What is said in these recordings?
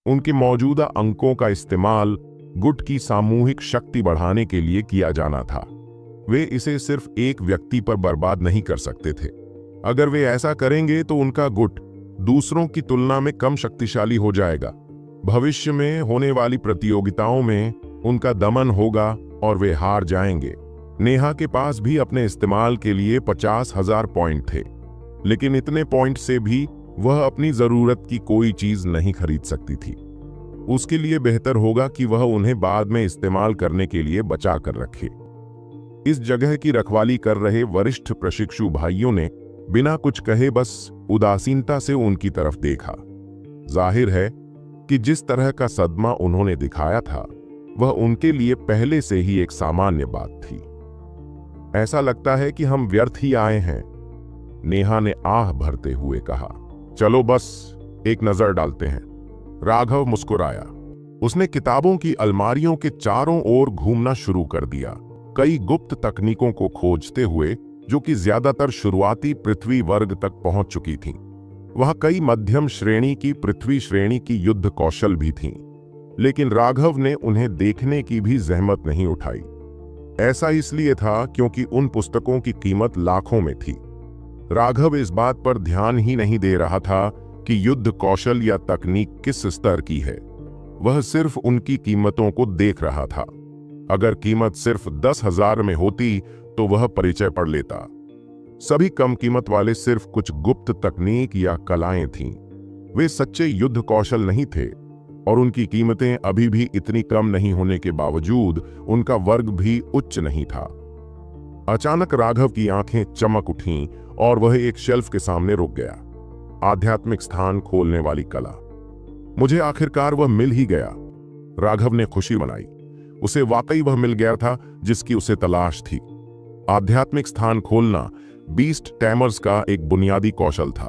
उनके मौजूदा अंकों का इस्तेमाल गुट की सामूहिक शक्ति बढ़ाने के लिए किया जाना था। वे इसे सिर्फ एक व्यक्ति पर बर्बाद नहीं कर सकते थे। अगर वे ऐसा करेंगे तो उनका गुट दूसरों की तुलना में कम शक्तिशाली हो जाएगा। भविष्य में होने वाली प्रतियोगिताओं में उनका दमन होगा और वे हार जाएंगे। नेहा के पास भी अपने इस्तेमाल के लिए 50,000 पॉइंट थे, लेकिन इतने पॉइंट से भी वह अपनी जरूरत की कोई चीज नहीं खरीद सकती थी। उसके लिए बेहतर होगा कि वह उन्हें बाद में इस्तेमाल करने के लिए बचा कर रखे। इस जगह की रखवाली कर रहे वरिष्ठ प्रशिक्षु भाइयों ने बिना कुछ कहे बस उदासीनता से उनकी तरफ देखा। जाहिर है कि जिस तरह का सदमा उन्होंने दिखाया था वह उनके लिए पहले से ही एक सामान्य बात थी। ऐसा लगता है कि हम व्यर्थ ही आए हैं, नेहा ने आह भरते हुए कहा। चलो बस एक नजर डालते हैं। राघव मुस्कुराया। उसने किताबों की अलमारियों के चारों ओर घूमना शुरू कर दिया, कई गुप्त तकनीकों को खोजते हुए जो कि ज्यादातर शुरुआती पृथ्वी वर्ग तक पहुंच चुकी थीं। वहां कई मध्यम श्रेणी की पृथ्वी श्रेणी की युद्ध कौशल भी थीं, लेकिन राघव ने उन्हें देखने की भी जहमत नहीं उठाई। ऐसा इसलिए था क्योंकि उन पुस्तकों की कीमत लाखों में थी। राघव इस बात पर ध्यान ही नहीं दे रहा था कि युद्ध कौशल या तकनीक किस स्तर की है। वह सिर्फ उनकी कीमतों को देख रहा था। अगर कीमत सिर्फ 10,000 में होती तो वह परिचय पढ़ लेता। सभी कम कीमत वाले सिर्फ कुछ गुप्त तकनीक या कलाएं थीं। वे सच्चे युद्ध कौशल नहीं थे और उनकी कीमतें अभी भी इतनी कम नहीं होने के बावजूद उनका वर्ग भी उच्च नहीं था। अचानक राघव की आंखें चमक उठीं और वह एक शेल्फ के सामने रुक गया। आध्यात्मिक स्थान खोलने वाली कला। मुझे आखिरकार वह मिल ही गया, राघव ने खुशी मनाई। उसे वाकई वह मिल गया था जिसकी उसे तलाश थी। आध्यात्मिक स्थान खोलना बीस्ट टैमर्स का एक बुनियादी कौशल था।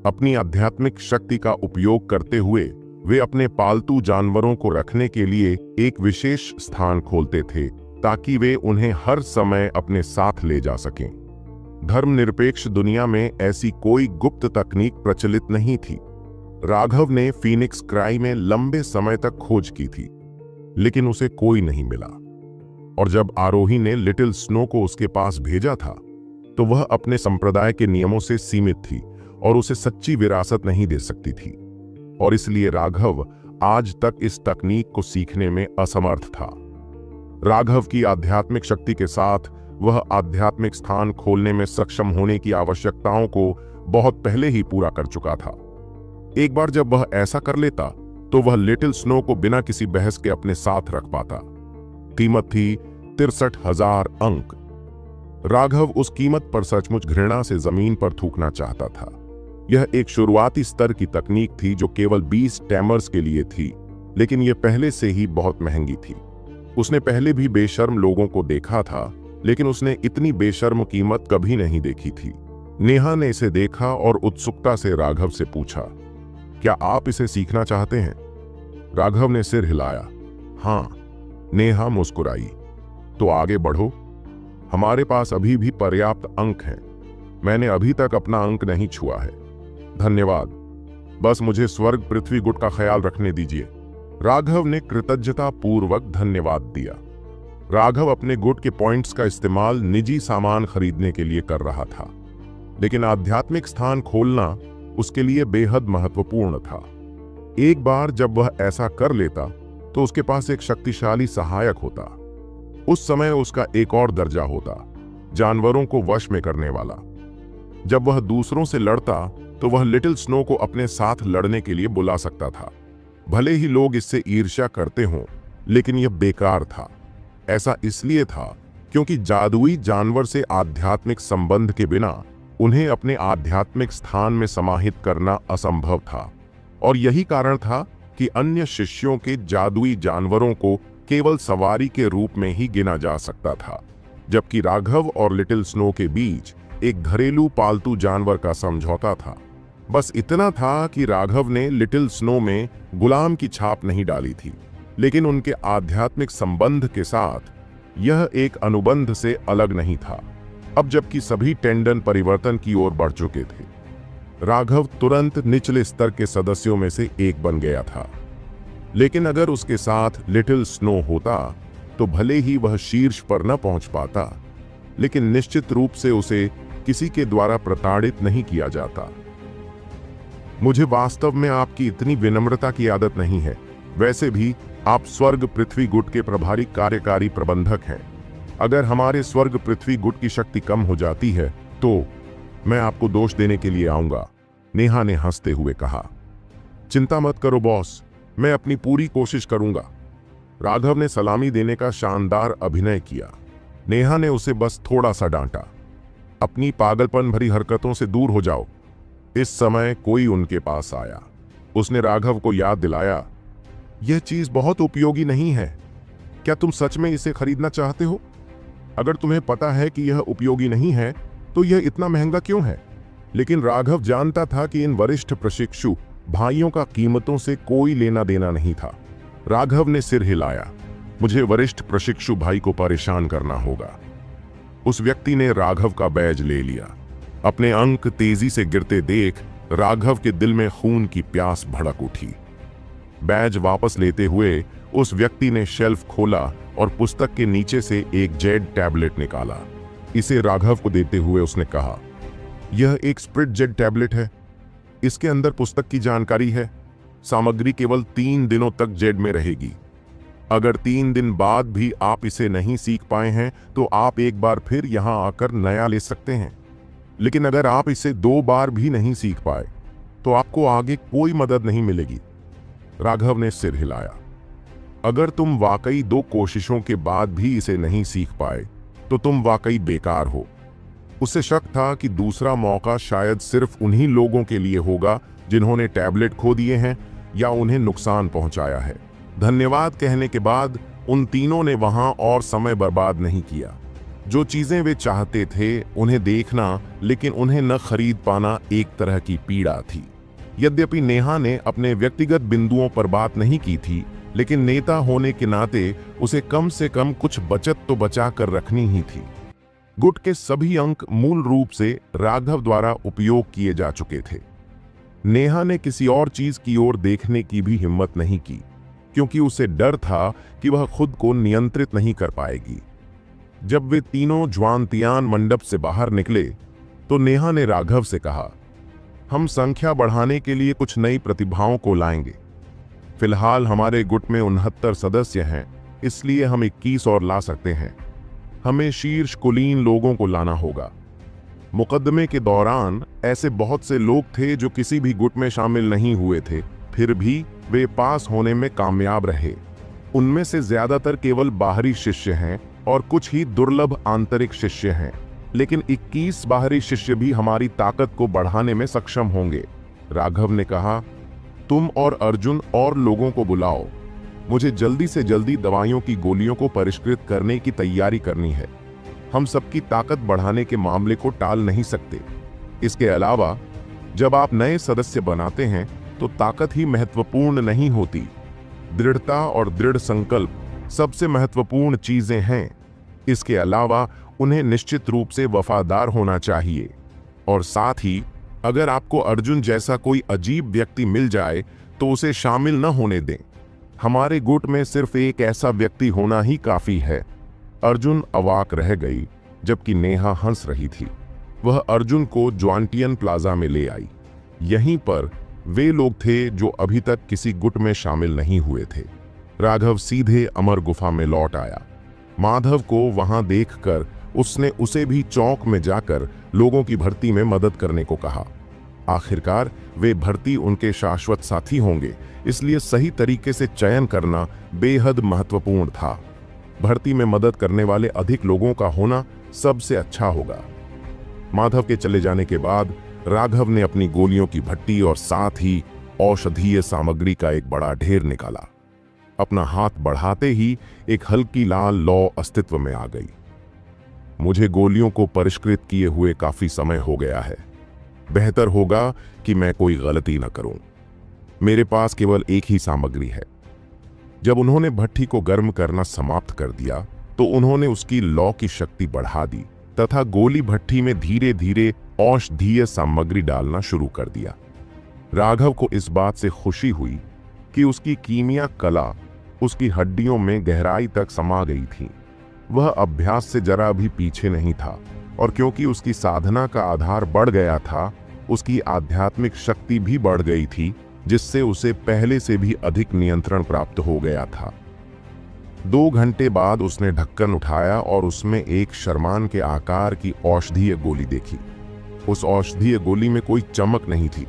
अपनी आध्यात्मिक शक्ति का उपयोग करते हुए वे अपने पालतू जानवरों को रखने के लिए एक विशेष स्थान खोलते थे ताकि वे उन्हें हर समय अपने साथ ले जा सकें। धर्मनिरपेक्ष दुनिया में ऐसी कोई गुप्त तकनीक प्रचलित नहीं थी। राघव ने फीनिक्स क्राई में लंबे समय तक खोज की थी, लेकिन उसे कोई नहीं मिला। और जब आरोही ने लिटिल स्नो को उसके पास भेजा था तो वह अपने संप्रदाय के नियमों से सीमित थी और उसे सच्ची विरासत नहीं दे सकती थी, और इसलिए राघव आज तक इस तकनीक को सीखने में असमर्थ था। राघव की आध्यात्मिक शक्ति के साथ वह आध्यात्मिक स्थान खोलने में सक्षम होने की आवश्यकताओं को बहुत पहले ही पूरा कर चुका था। एक बार जब वह ऐसा कर लेता तो वह लिटिल स्नो को बिना किसी बहस के अपने साथ रख पाता। कीमत थी 63,000 अंक। राघव उस कीमत पर सचमुच घृणा से जमीन पर थूकना चाहता था। यह एक शुरुआती स्तर की तकनीक थी जो केवल 20 टैमर्स के लिए थी, लेकिन यह पहले से ही बहुत महंगी थी। उसने पहले भी बेशर्म लोगों को देखा था, लेकिन उसने इतनी बेशर्म कीमत कभी नहीं देखी थी। नेहा ने इसे देखा और उत्सुकता से राघव से पूछा, क्या आप इसे सीखना चाहते हैं? राघव ने सिर हिलाया। हाँ। नेहा मुस्कुराई। तो आगे बढ़ो, हमारे पास अभी भी पर्याप्त अंक हैं। मैंने अभी तक अपना अंक नहीं छुआ है। धन्यवाद, बस मुझे स्वर्ग पृथ्वी गुट का ख्याल रखने दीजिए। राघव ने कृतज्ञता पूर्वक धन्यवाद दिया। राघव अपने गुट के पॉइंट्स का इस्तेमाल निजी सामान खरीदने के लिए कर रहा था, लेकिन आध्यात्मिक स्थान खोलना उसके लिए बेहद महत्वपूर्ण था। एक बार जब वह ऐसा कर लेता तो उसके पास एक शक्तिशाली सहायक होता। उस समय उसका एक और दर्जा होता, जानवरों को वश में करने वाला। जब वह दूसरों से लड़ता तो वह लिटिल स्नो को अपने साथ लड़ने के लिए बुला सकता था। भले ही लोग इससे ईर्ष्या करते हों, लेकिन यह बेकार था। ऐसा इसलिए था क्योंकि जादुई जानवर से आध्यात्मिक संबंध के बिना उन्हें अपने आध्यात्मिक स्थान में समाहित करना असंभव था, और यही कारण था कि अन्य शिष्यों के जादुई जानवरों को केवल सवारी के रूप में ही गिना जा सकता था, जबकि राघव और लिटिल स्नो के बीच एक घरेलू पालतू जानवर का समझौता था। बस इतना था कि राघव ने लिटिल स्नो में गुलाम की छाप नहीं डाली थी, लेकिन उनके आध्यात्मिक संबंध के साथ यह एक अनुबंध से अलग नहीं था। अब जबकि सभी टेंडन परिवर्तन की ओर बढ़ चुके थे, राघव तुरंत निचले स्तर के सदस्यों में से एक बन गया था। लेकिन अगर उसके साथ लिटिल स्नो होता तो भले ही वह शीर्ष पर न पहुंच पाता, लेकिन निश्चित रूप से उसे किसी के द्वारा प्रताड़ित नहीं किया जाता। मुझे वास्तव में आपकी इतनी विनम्रता की आदत नहीं है। वैसे भी आप स्वर्ग पृथ्वी गुट के प्रभारी कार्यकारी प्रबंधक हैं। अगर हमारे स्वर्ग पृथ्वी गुट की शक्ति कम हो जाती है तो मैं आपको दोष देने के लिए आऊंगा, नेहा ने हंसते हुए कहा। चिंता मत करो बॉस, मैं अपनी पूरी कोशिश करूंगा। राघव ने सलामी देने का शानदार अभिनय किया। नेहा ने उसे बस थोड़ा सा डांटा। अपनी पागलपन भरी हरकतों से दूर हो जाओ। इस समय कोई उनके पास आया। उसने राघव को याद दिलाया, यह चीज बहुत उपयोगी नहीं है। क्या तुम सच में इसे खरीदना चाहते हो? अगर तुम्हें पता है कि यह उपयोगी नहीं है तो यह इतना महंगा क्यों है? लेकिन राघव जानता था कि इन वरिष्ठ प्रशिक्षु भाइयों का कीमतों से कोई लेना देना नहीं था। राघव ने सिर हिलाया। मुझे वरिष्ठ प्रशिक्षु भाई को परेशान करना होगा। उस व्यक्ति ने राघव का बैज ले लिया। अपने अंक तेजी से गिरते देख राघव के दिल में खून की प्यास भड़क उठी। बैज वापस लेते हुए उस व्यक्ति ने शेल्फ खोला और पुस्तक के नीचे से एक जेड टैबलेट निकाला। इसे राघव को देते हुए उसने कहा, यह एक स्प्रिट जेड टैबलेट है। इसके अंदर पुस्तक की जानकारी है। सामग्री केवल 3 दिनों तक जेड में रहेगी। अगर 3 दिन बाद भी आप इसे नहीं सीख पाए हैं तो आप एक बार फिर यहां आकर नया ले सकते हैं। लेकिन अगर आप इसे 2 बार भी नहीं सीख पाए तो आपको आगे कोई मदद नहीं मिलेगी। राघव ने सिर हिलाया। अगर तुम वाकई 2 कोशिशों के बाद भी इसे नहीं सीख पाए तो तुम वाकई बेकार हो। उसे शक था कि दूसरा मौका शायद सिर्फ उन्हीं लोगों के लिए होगा जिन्होंने टैबलेट खो दिए हैं या उन्हें नुकसान पहुंचाया है। धन्यवाद कहने के बाद उन तीनों ने वहां और समय बर्बाद नहीं किया। जो चीजें वे चाहते थे उन्हें देखना, लेकिन उन्हें न खरीद पाना एक तरह की पीड़ा थी। यद्यपि नेहा ने अपने व्यक्तिगत बिंदुओं पर बात नहीं की थी, लेकिन नेता होने के नाते उसे कम से कम कुछ बचत तो बचा कर रखनी ही थी। गुट के सभी अंक मूल रूप से राघव द्वारा उपयोग किए जा चुके थे। नेहा ने किसी और चीज की ओर देखने की भी हिम्मत नहीं की, क्योंकि उसे डर था कि वह खुद को नियंत्रित नहीं कर पाएगी। जब वे तीनों ज्वांतियान मंडप से बाहर निकले तो नेहा ने राघव से कहा, हम संख्या बढ़ाने के लिए कुछ नई प्रतिभाओं को लाएंगे। फिलहाल हमारे गुट में 69 सदस्य हैं, इसलिए हम 21 और ला सकते हैं। हमें शीर्ष कुलीन लोगों को लाना होगा। मुकदमे के दौरान ऐसे बहुत से लोग थे जो किसी भी गुट में शामिल नहीं हुए थे, फिर भी वे पास होने में कामयाब रहे। उनमें से ज्यादातर केवल बाहरी शिष्य हैं और कुछ ही दुर्लभ आंतरिक शिष्य हैं, लेकिन 21 बाहरी शिष्य भी हमारी ताकत को बढ़ाने में सक्षम होंगे। राघव ने कहा, तुम और अर्जुन और लोगों को बुलाओ। मुझे जल्दी से जल्दी दवाइयों की गोलियों को परिष्कृत करने की तैयारी करनी है। हम सबकी ताकत बढ़ाने के मामले को टाल नहीं सकते। इसके अलावा जब आप नए सदस्य बनाते हैं तो ताकत ही महत्वपूर्ण नहीं होती, दृढ़ता और दृढ़ संकल्प सबसे महत्वपूर्ण चीजें हैं। इसके अलावा उन्हें निश्चित रूप से वफादार होना चाहिए। और साथ ही अगर आपको अर्जुन जैसा कोई अजीब व्यक्ति मिल जाए तो उसे शामिल न होने दें। हमारे गुट में सिर्फ एक ऐसा व्यक्ति होना ही काफी है। अर्जुन अवाक रह गई, जबकि नेहा हंस रही थी। वह अर्जुन को ज्वांटियन प्लाजा में ले आई। यहीं पर वे लोग थे जो अभी तक किसी गुट में शामिल नहीं हुए थे। राघव सीधे अमर गुफा में लौट आया। माधव को वहां देखकर उसने उसे भी चौक में जाकर लोगों की भर्ती में मदद करने को कहा। आखिरकार वे भर्ती उनके शाश्वत साथी होंगे, इसलिए सही तरीके से चयन करना बेहद महत्वपूर्ण था। भर्ती में मदद करने वाले अधिक लोगों का होना सबसे अच्छा होगा। माधव के चले जाने के बाद राघव ने अपनी गोलियों की भट्टी और साथ ही औषधीय सामग्री का एक बड़ा ढेर निकाला। अपना हाथ बढ़ाते ही एक हल्की लाल लौ अस्तित्व में आ गई। मुझे गोलियों को परिष्कृत किए हुए काफी समय हो गया है। बेहतर होगा कि मैं कोई गलती न करूं। मेरे पास केवल एक ही सामग्री है। जब उन्होंने भट्टी को गर्म करना समाप्त कर दिया तो उन्होंने उसकी लौ की शक्ति बढ़ा दी तथा गोली भट्टी में धीरे धीरे औषधीय सामग्री डालना शुरू कर दिया। राघव को इस बात से खुशी हुई कि उसकी कीमिया कला उसकी हड्डियों में गहराई तक समा गई थी। वह अभ्यास से जरा भी पीछे नहीं था, और क्योंकि उसकी साधना का आधार बढ़ गया था, उसकी आध्यात्मिक शक्ति भी बढ़ गई थी, जिससे उसे पहले से भी अधिक नियंत्रण प्राप्त हो गया था। 2 घंटे बाद उसने ढक्कन उठाया और उसमें एक शरमान के आकार की औषधीय गोली देखी। उस औषधीय गोली में कोई चमक नहीं थी।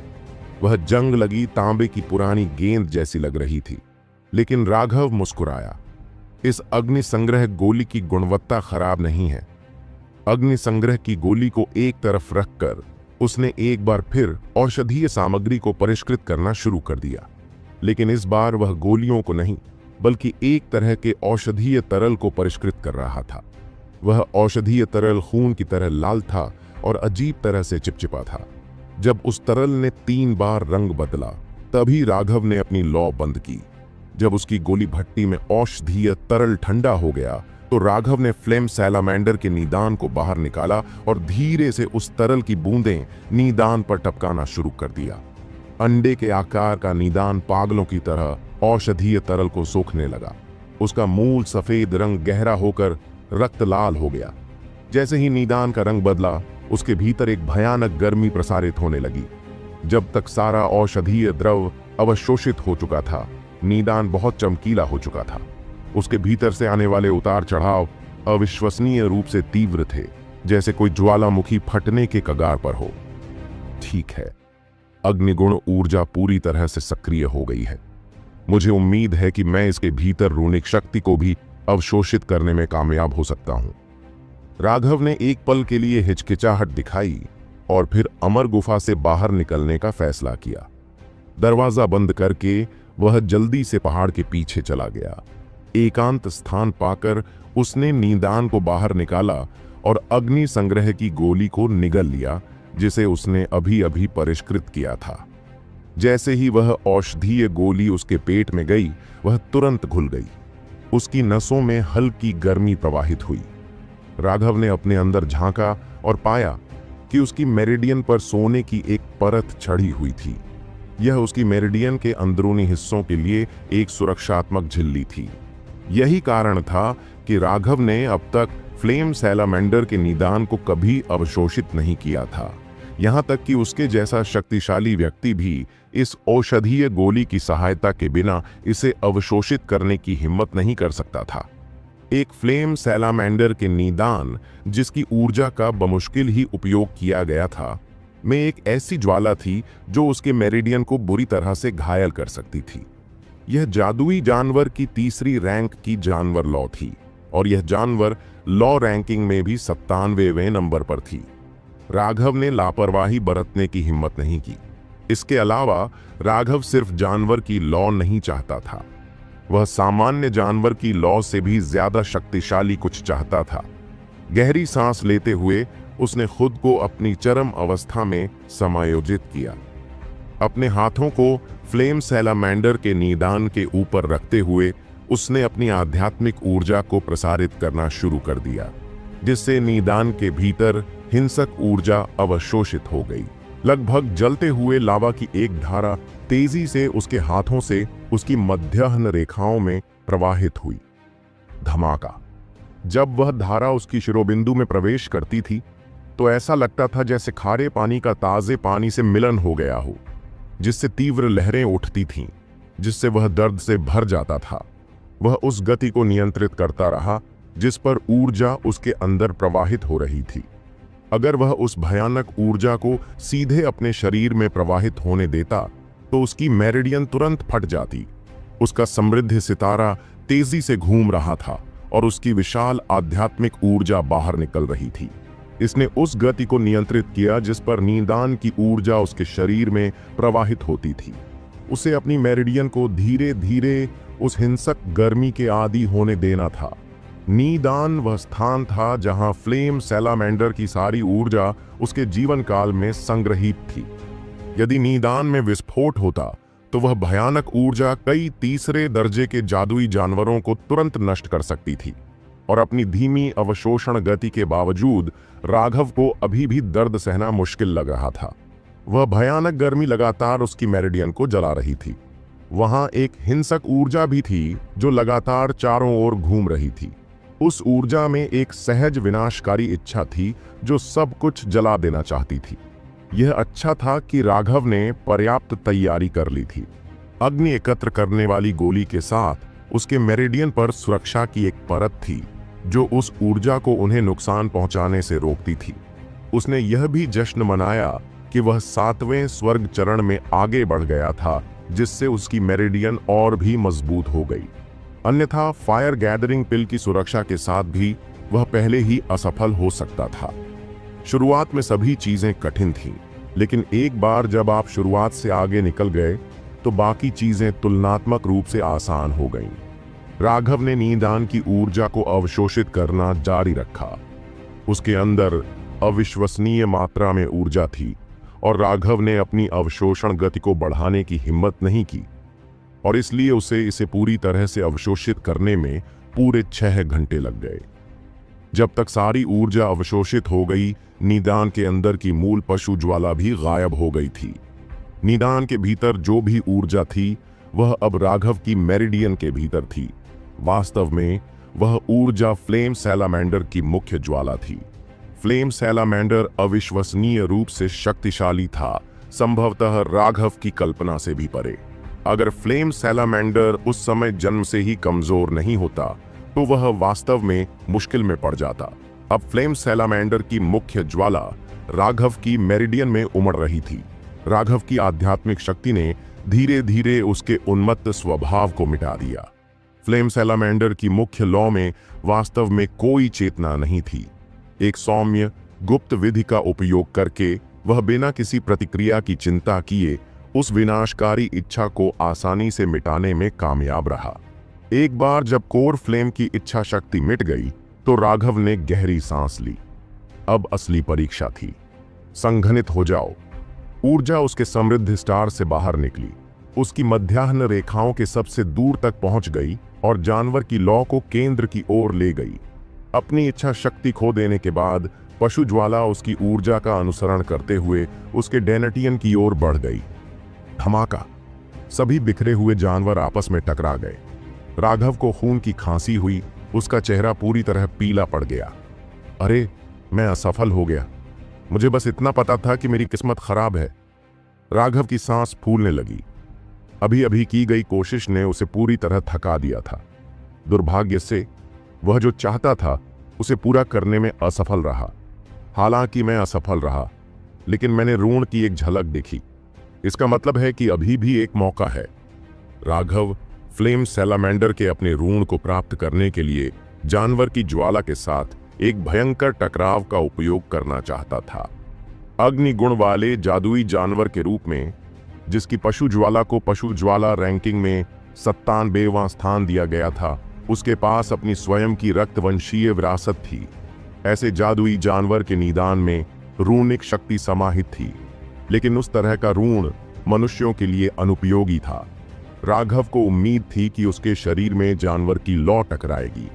वह जंग लगी तांबे की पुरानी गेंद जैसी लग रही थी। लेकिन राघव मुस्कुराया। इस अग्नि संग्रह गोली की गुणवत्ता खराब नहीं है। अग्नि संग्रह की गोली को एक तरफ रखकर उसने एक बार फिर औषधीय सामग्री को परिष्कृत करना शुरू कर दिया। लेकिन इस बार वह गोलियों को नहीं, बल्कि एक तरह के औषधीय तरल को परिष्कृत कर रहा था। वह औषधीय तरल खून की तरह लाल था और अजीब तरह से चिपचिपा था। जब उस तरल ने 3 बार रंग बदला, तभी राघव ने अपनी लौ बंद की। जब उसकी गोली भट्टी में औषधीय तरल ठंडा हो गया, तो राघव ने फ्लेम सैलामेंडर के निदान को बाहर निकाला और धीरे से उस तरल की बूंदें निदान पर टपकाना शुरू कर दिया। अंडे के आकार का निदान पागलों की तरह औषधीय तरल को सोखने लगा। उसका मूल सफेद रंग गहरा होकर रक्त लाल हो गया। जैसे ही निदान का रंग बदला, उसके भीतर एक भयानक गर्मी प्रसारित होने लगी। जब तक सारा औषधीय द्रव अवशोषित हो चुका था, निदान बहुत चमकीला हो चुका था। उसके भीतर से आने वाले उतार चढ़ाव अविश्वसनीय रूप से तीव्र थे, जैसे कोई ज्वालामुखी फटने के कगार पर हो। ठीक है, अग्निगुण ऊर्जा पूरी तरह से सक्रिय हो गई है। मुझे उम्मीद है कि मैं इसके भीतर रूनिक शक्ति को भी अवशोषित करने में कामयाब हो सकता हूं। राघव ने एक पल के लिए हिचकिचाहट दिखाई और फिर अमर गुफा से बाहर निकलने का फैसला किया। दरवाजा बंद करके वह जल्दी से पहाड़ के पीछे चला गया। एकांत स्थान पाकर उसने निदान को बाहर निकाला और अग्नि संग्रह की गोली को निगल लिया, जिसे उसने अभी अभी परिष्कृत किया था। जैसे ही वह औषधीय गोली उसके पेट में गई, वह तुरंत घुल गई। उसकी नसों में हल्की गर्मी प्रवाहित हुई। राघव ने अपने अंदर झांका और पाया कि उसकी मेरिडियन पर सोने की एक परत चढ़ी हुई थी। यह उसकी मेरिडियन के अंदरूनी हिस्सों के लिए एक सुरक्षात्मक झिल्ली थी। यही कारण था कि राघव ने अब तक फ्लेम सैलामेंडर के निदान को कभी अवशोषित नहीं किया था। यहां तक कि उसके जैसा शक्तिशाली व्यक्ति भी इस औषधीय गोली की सहायता के बिना इसे अवशोषित करने की हिम्मत नहीं कर सकता था। एक फ्लेम सैलामेंडर के निदान, जिसकी ऊर्जा का बमुश्किल ही उपयोग किया गया था, में एक ऐसी ज्वाला थी जो उसके मेरिडियन को बुरी तरह से घायल कर सकती थी। यह जादुई जानवर की 3री रैंक की जानवर लॉ थी, और यह जानवर लॉ रैंकिंग में भी 97वें नंबर पर थी। राघव ने लापरवाही बरतने की हिम्मत नहीं की। इसके अलावा राघव सिर्फ जानवर की लॉ नहीं चाहता था, वह सामान्य जानवर की लॉ से भी ज्यादा शक्तिशाली कुछ चाहता था। गहरी सांस लेते हुए उसने खुद को अपनी चरम अवस्था में समायोजित किया। अपने हाथों को फ्लेम सैलामेंडर के निदान के ऊपर रखते हुए उसने अपनी आध्यात्मिक ऊर्जा को प्रसारित करना शुरू कर दिया, जिससे निदान के भीतर हिंसक ऊर्जा अवशोषित हो गई। लगभग जलते हुए लावा की एक धारा तेजी से उसके हाथों से उसकी मध्याह्न रेखाओं में प्रवाहित हुई। धमाका! जब वह धारा उसकी शिरोबिंदु में प्रवेश करती थी, तो ऐसा लगता था जैसे खारे पानी का ताजे पानी से मिलन हो गया हो, जिससे तीव्र लहरें उठती थीं, जिससे वह दर्द से भर जाता था। वह उस गति को नियंत्रित करता रहा जिस पर ऊर्जा उसके अंदर प्रवाहित हो रही थी। अगर वह उस भयानक ऊर्जा को सीधे अपने शरीर में प्रवाहित होने देता, तो उसकी मेरिडियन तुरंत फट जाती। उसका समृद्ध सितारा तेजी से घूम रहा था और उसकी विशाल आध्यात्मिक ऊर्जा बाहर निकल रही थी। इसने उस गति को नियंत्रित किया जिस पर निदान की ऊर्जा उसके शरीर में प्रवाहित होती थी। उसे अपनी मेरिडियन को धीरे धीरे उस हिंसक गर्मी के आदी होने देना था। निदान वह स्थान था जहां फ्लेम सैलामेंडर की सारी ऊर्जा उसके जीवन काल में संग्रहित थी। यदि निदान में विस्फोट होता, तो वह भयानक ऊर्जा कई 3रे दर्जे के जादुई जानवरों को तुरंत नष्ट कर सकती थी। और अपनी धीमी अवशोषण गति के बावजूद राघव को अभी भी दर्द सहना मुश्किल लग रहा था। वह भयानक गर्मी लगातार उसकी मेरिडियन को जला रही थी। वहां एक हिंसक ऊर्जा भी थी जो लगातार चारों ओर घूम रही थी। उस ऊर्जा में एक सहज विनाशकारी इच्छा थी जो सब कुछ जला देना चाहती थी। यह अच्छा था कि राघव ने पर्याप्त तैयारी कर ली थी। अग्नि एकत्र करने वाली गोली के साथ उसके मेरिडियन पर सुरक्षा की एक परत थी जो उस ऊर्जा को उन्हें नुकसान पहुंचाने से रोकती थी। उसने यह भी जश्न मनाया कि वह 7वें स्वर्ग चरण में आगे बढ़ गया था, जिससे उसकी मेरिडियन और भी मजबूत हो गई। अन्यथा फायर गैदरिंग पिल की सुरक्षा के साथ भी वह पहले ही असफल हो सकता था। शुरुआत में सभी चीजें कठिन थीं, लेकिन एक बार जब आप शुरुआत से आगे निकल गए तो बाकी चीजें तुलनात्मक रूप से आसान हो गईं। राघव ने नीदान की ऊर्जा को अवशोषित करना जारी रखा। उसके अंदर अविश्वसनीय मात्रा में ऊर्जा थी और राघव ने अपनी अवशोषण गति को बढ़ाने की हिम्मत नहीं की, और इसलिए उसे इसे पूरी तरह से अवशोषित करने में पूरे 6 घंटे लग गए। जब तक सारी ऊर्जा अवशोषित हो गई, निदान के अंदर की मूल पशु ज्वाला भी गायब हो गई थी। निदान के भीतर जो भी ऊर्जा थी वह अब राघव की मेरिडियन के भीतर थी। वास्तव में वह ऊर्जा फ्लेम सैलामेंडर की मुख्य ज्वाला थी। फ्लेम सैलामेंडर अविश्वसनीय रूप से शक्तिशाली था, संभवतः राघव की कल्पना से भी परे। अगर फ्लेम सैलामेंडर उस समय जन्म से ही कमजोर नहीं होता तो वह वास्तव में मुश्किल में पड़ जाता। अब फ्लेम सैलामेंडर की मुख्य ज्वाला राघव की मेरिडियन में उमड़ रही थी। राघव की आध्यात्मिक शक्ति ने धीरे धीरे उसके उन्मत्त स्वभाव को मिटा दिया। फ्लेम सैलामेंडर की मुख्य लौ में वास्तव में कोई चेतना नहीं थी। एक सौम्य गुप्त विधि का उपयोग करके वह बिना किसी प्रतिक्रिया की चिंता किए उस विनाशकारी इच्छा को आसानी से मिटाने में कामयाब रहा। एक बार जब कोर फ्लेम की इच्छा शक्ति मिट गई तो राघव ने गहरी सांस ली। अब असली परीक्षा थी। संघनित हो जाओ। ऊर्जा उसके समृद्ध स्टार से बाहर निकली, उसकी मध्याह्न रेखाओं के सबसे दूर तक पहुंच गई और जानवर की लौ को केंद्र की ओर ले गई। अपनी इच्छा शक्ति खो देने के बाद पशु ज्वाला उसकी ऊर्जा का अनुसरण करते हुए उसके डेनेटियन की ओर बढ़ गई। धमाका! सभी बिखरे हुए जानवर आपस में टकरा गए। राघव को खून की खांसी हुई, उसका चेहरा पूरी तरह पीला पड़ गया। अरे, मैं असफल हो गया। मुझे बस इतना पता था कि मेरी किस्मत खराब है। राघव की सांस फूलने लगी। अभी अभी की गई कोशिश ने उसे पूरी तरह थका दिया था। दुर्भाग्य से वह जो चाहता था उसे पूरा करने में असफल रहा। हालांकि मैं असफल रहा, लेकिन मैंने ऋण की एक झलक देखी। इसका मतलब है कि अभी भी एक मौका है। राघव फ्लेम सैलामेंडर के अपने ऋण को प्राप्त करने के लिए जानवर की ज्वाला के साथ एक भयंकर टकराव का उपयोग करना चाहता था। अग्नि गुण वाले जादुई जानवर के रूप में, जिसकी पशु ज्वाला को पशु ज्वाला रैंकिंग में 97वां स्थान दिया गया था, उसके पास अपनी स्वयं की रक्तवंशीय विरासत थी। ऐसे जादुई जानवर के निदान में ऋणिक शक्ति समाहित थी, लेकिन उस तरह का ऋण मनुष्यों के लिए अनुपयोगी था। राघव को उम्मीद थी कि उसके शरीर में जानवर की लौ टकराएगी।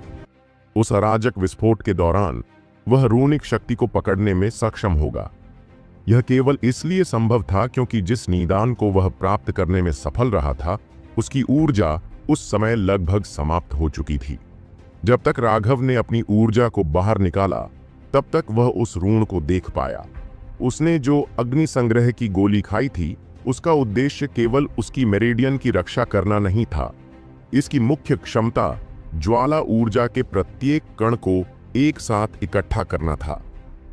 उस अराजक विस्फोट के दौरान वह ऋणिक शक्ति को पकड़ने में सक्षम होगा। यह केवल इसलिए संभव था क्योंकि जिस निदान को वह प्राप्त करने में सफल रहा था, उसकी ऊर्जा उस समय लगभग समाप्त हो चुकी थी। जब तक राघव ने अपनी ऊर्जा को बाहर निकाला, तब तक वह उस ऋण को देख पाया। उसने जो अग्नि संग्रह की गोली खाई थी, उसका उद्देश्य केवल उसकी मेरिडियन की रक्षा करना नहीं था। इसकी मुख्य क्षमता ज्वाला ऊर्जा के प्रत्येक कण को एक साथ इकट्ठा करना था।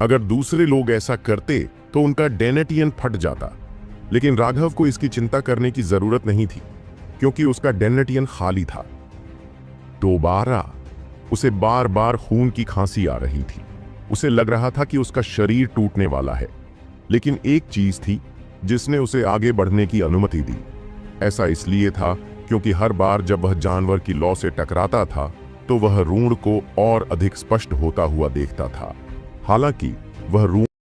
अगर दूसरे लोग ऐसा करते तो उनका डेनेटियन फट जाता, लेकिन राघव को इसकी चिंता करने की जरूरत नहीं थी क्योंकि उसका डेनेटियन खाली था। दोबारा उसे बार बार खून की खांसी आ रही थी। उसे लग रहा था कि उसका शरीर टूटने वाला है, लेकिन एक चीज थी जिसने उसे आगे बढ़ने की अनुमति दी। ऐसा इसलिए था क्योंकि हर बार जब वह जानवर की लौ से टकराता था तो वह ऋण को और अधिक स्पष्ट होता हुआ देखता था। हालांकि वह ऋण